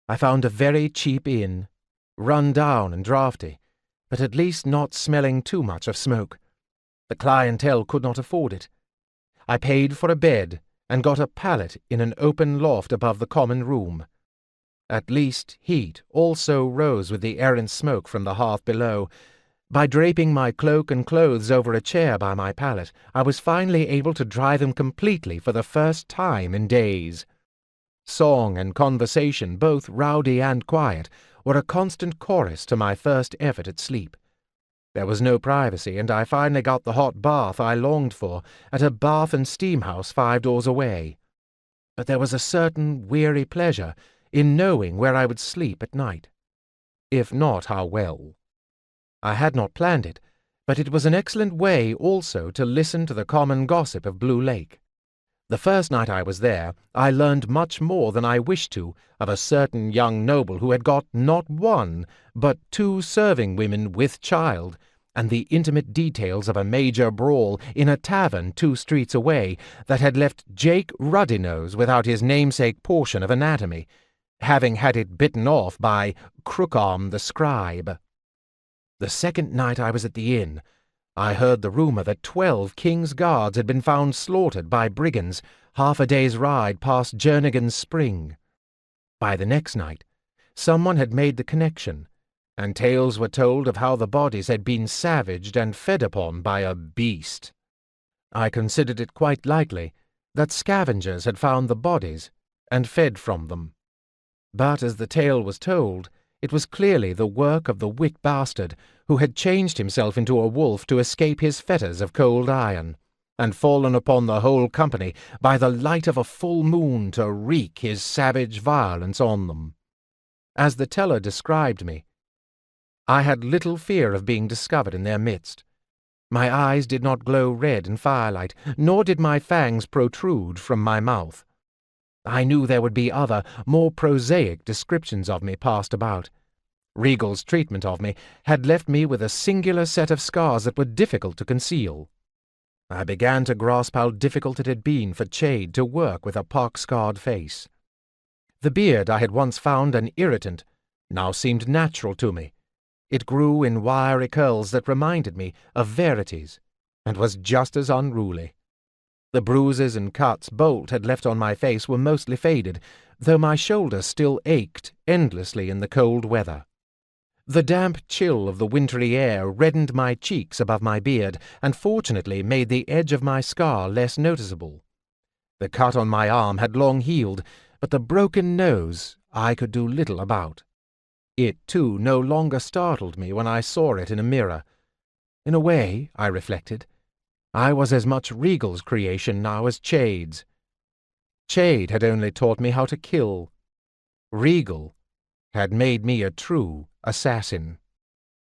I found a very cheap inn, run down and draughty, but at least not smelling too much of smoke. The clientele could not afford it. I paid for a bed and got a pallet in an open loft above the common room. At least heat also rose with the errant smoke from the hearth below. By draping my cloak and clothes over a chair by my pallet, I was finally able to dry them completely for the first time in days. Song and conversation, both rowdy and quiet, were a constant chorus to my first effort at sleep. There was no privacy, and I finally got the hot bath I longed for at a bath and steam house 5 doors away. But there was a certain weary pleasure in knowing where I would sleep at night. If not, how well. I had not planned it, but it was an excellent way also to listen to the common gossip of Blue Lake. The first night I was there, I learned much more than I wished to of a certain young noble who had got not 1, but 2 serving women with child, and the intimate details of a major brawl in a tavern 2 streets away that had left Jake Ruddynose without his namesake portion of anatomy, having had it bitten off by Crookarm the scribe. The second night I was at the inn, I heard the rumour that 12 King's Guards had been found slaughtered by brigands half a day's ride past Jernigan's Spring. By the next night, someone had made the connection, and tales were told of how the bodies had been savaged and fed upon by a beast. I considered it quite likely that scavengers had found the bodies and fed from them. But as the tale was told, it was clearly the work of the wick bastard who had changed himself into a wolf to escape his fetters of cold iron, and fallen upon the whole company by the light of a full moon to wreak his savage violence on them. As the teller described me, I had little fear of being discovered in their midst. My eyes did not glow red in firelight, nor did my fangs protrude from my mouth. I knew there would be other, more prosaic descriptions of me passed about. Regal's treatment of me had left me with a singular set of scars that were difficult to conceal. I began to grasp how difficult it had been for Chade to work with a pock-scarred face. The beard I had once found an irritant now seemed natural to me. It grew in wiry curls that reminded me of Verity's, and was just as unruly. The bruises and cuts Bolt had left on my face were mostly faded, though my shoulder still ached endlessly in the cold weather. The damp chill of the wintry air reddened my cheeks above my beard, and fortunately made the edge of my scar less noticeable. The cut on my arm had long healed, but the broken nose I could do little about. It, too, no longer startled me when I saw it in a mirror. In a way, I reflected, I was as much Regal's creation now as Chade's. Chade had only taught me how to kill. Regal had made me a true assassin.